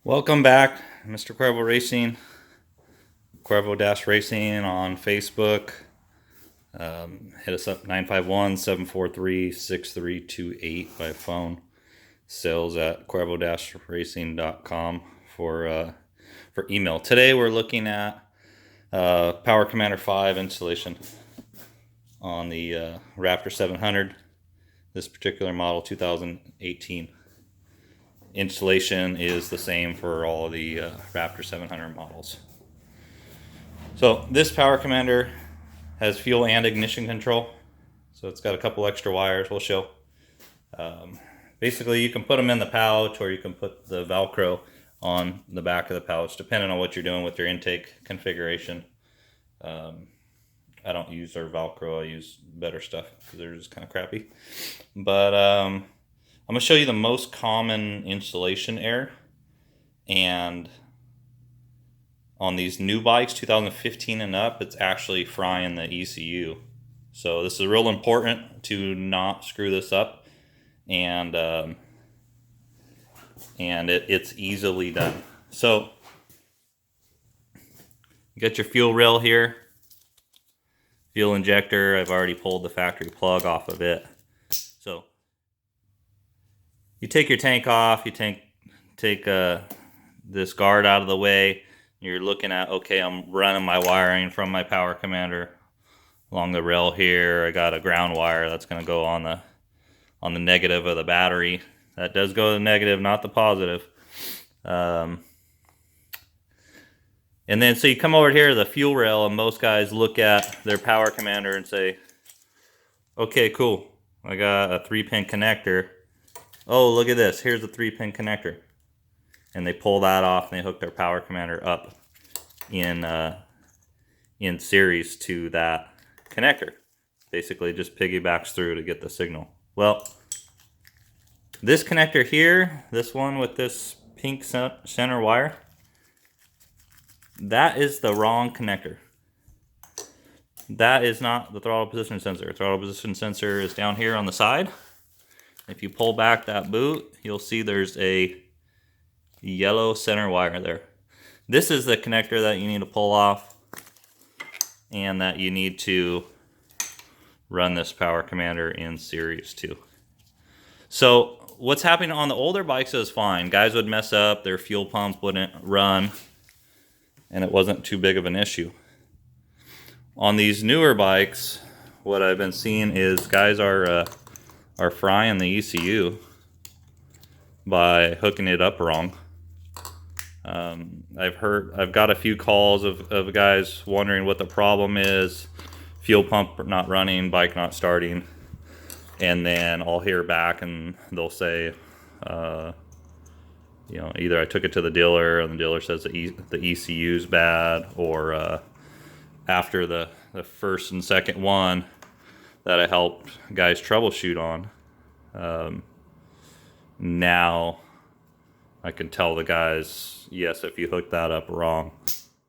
Welcome back, Mr. Cuervo Racing, Cuervo-Racing on Facebook. Hit us up 951-743-6328 by phone. Sales at cuervo-racing.com for email. Today we're looking at Power Commander 5 installation on the Raptor 700. This particular model, 2018. Installation is the same for all of the Raptor 700 models. So this Power Commander has fuel and ignition control. So it's got a couple extra wires we'll show. Basically, you can put them in the pouch or you can put the Velcro on the back of the pouch, depending on what you're doing with your intake configuration. I don't use their Velcro, I use better stuff because they're just kind of crappy. But I'm going to show you the most common installation error. And on these new bikes, 2015 and up, it's actually frying the ECU. So this is real important to not screw this up. And it's easily done. So you got your fuel rail here. Fuel injector, I've already pulled the factory plug off of it. So you take your tank off, you take this guard out of the way. You're looking at, okay, I'm running my wiring from my Power Commander along the rail here. I got a ground wire that's going to go on the negative of the battery. That does go to the negative, not the positive. And then so you come over here to the fuel rail, and most guys look at their Power Commander and say, okay, cool, I got a 3-pin connector. Oh, look at this, here's a 3-pin connector. And they pull that off and they hook their Power Commander up in series to that connector. Basically just piggybacks through to get the signal. Well, this connector here, this one with this pink center wire, that is the wrong connector. That is not the throttle position sensor. The throttle position sensor is down here on the side. If you pull back that boot, you'll see there's a yellow center wire there. This is the connector that you need to pull off and that you need to run this Power Commander in series to. So what's happening on the older bikes is fine. Guys would mess up, their fuel pump wouldn't run, and it wasn't too big of an issue. On these newer bikes, what I've been seeing is guys are frying the ECU by hooking it up wrong. I've got a few calls of guys wondering what the problem is. Fuel pump not running, bike not starting, and then I'll hear back and they'll say, either I took it to the dealer and the dealer says the ECU's bad, or after the first and second one that I helped guys troubleshoot on, now I can tell the guys, yes, if you hook that up wrong,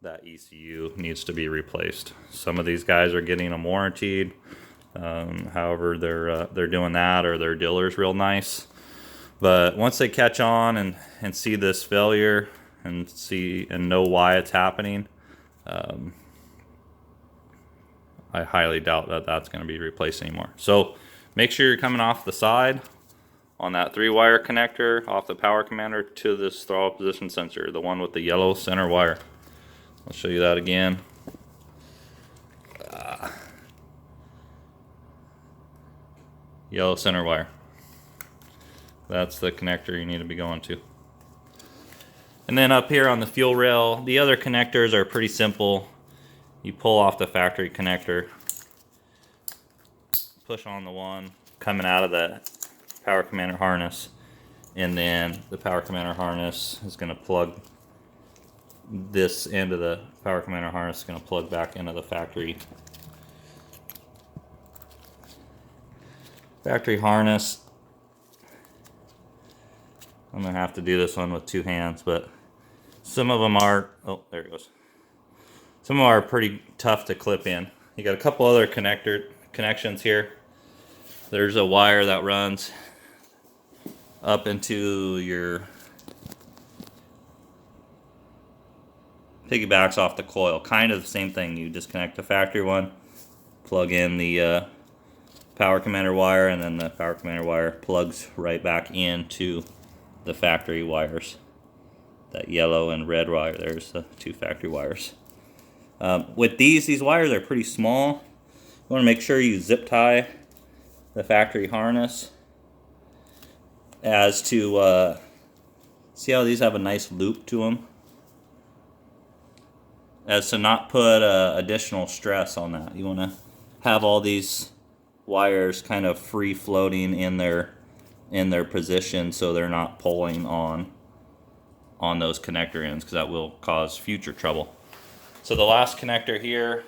that ECU needs to be replaced. Some of these guys are getting them warranted. However, they're doing that, or their dealer's real nice. But once they catch on and see this failure and know why it's happening, I highly doubt that that's going to be replaced anymore. So make sure you're coming off the side on that 3-wire connector off the Power Commander to this throttle position sensor, the one with the yellow center wire. I'll show you that again. Yellow center wire. That's the connector you need to be going to. And then up here on the fuel rail, the other connectors are pretty simple. You pull off the factory connector, push on the one coming out of the Power Commander harness, and then the Power Commander harness is going to plug this end of the Power Commander harness is going to plug back into the factory harness. I'm going to have to do this one with 2 hands, but some of them are, oh, there it goes. Some of them are pretty tough to clip in. You got a couple other connections here. There's a wire that runs up into your piggybacks off the coil. Kind of the same thing. You disconnect the factory one, plug in the power commander wire, and then the power commander wire plugs right back into the factory wires. That yellow and red wire, there's the 2 factory wires. With these wires are pretty small. You want to make sure you zip tie the factory harness as to, see how these have a nice loop to them? As to not put additional stress on that. You want to have all these wires kind of free floating in their position, so they're not pulling on those connector ends, because that will cause future trouble. So the last connector here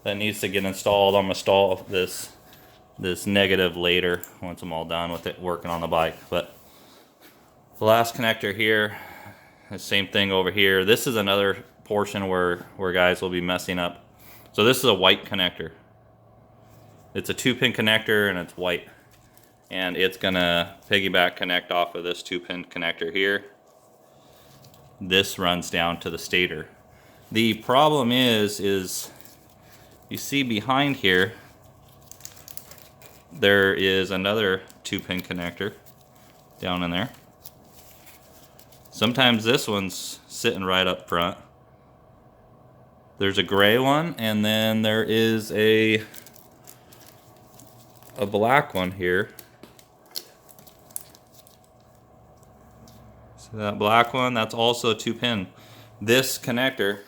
that needs to get installed, I'm going to install this negative later once I'm all done with it working on the bike. But the last connector here, the same thing over here. This is another portion where guys will be messing up. So this is a white connector. It's a 2-pin connector and it's white. And it's gonna piggyback connect off of this 2-pin connector here. This runs down to the stator. The problem is you see behind here, there is another 2-pin connector down in there. Sometimes this one's sitting right up front. There's a gray one, and then there is a black one here. So that black one, that's also a 2-pin. This connector,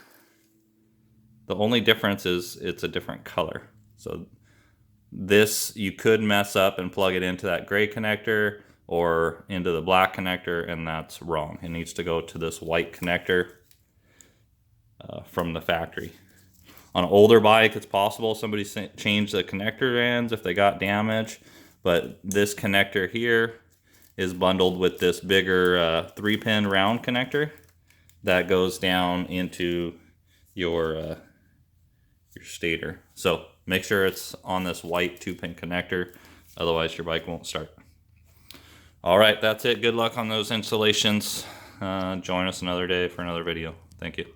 the only difference is it's a different color. So this, you could mess up and plug it into that gray connector or into the black connector, and that's wrong. It needs to go to this white connector from the factory. On an older bike, it's possible somebody changed the connector ends if they got damage, but this connector here is bundled with this bigger 3-pin round connector that goes down into your stator. So make sure it's on this white 2-pin connector, otherwise your bike won't start. All right, that's it. Good luck on those installations. Join us another day for another video. Thank you.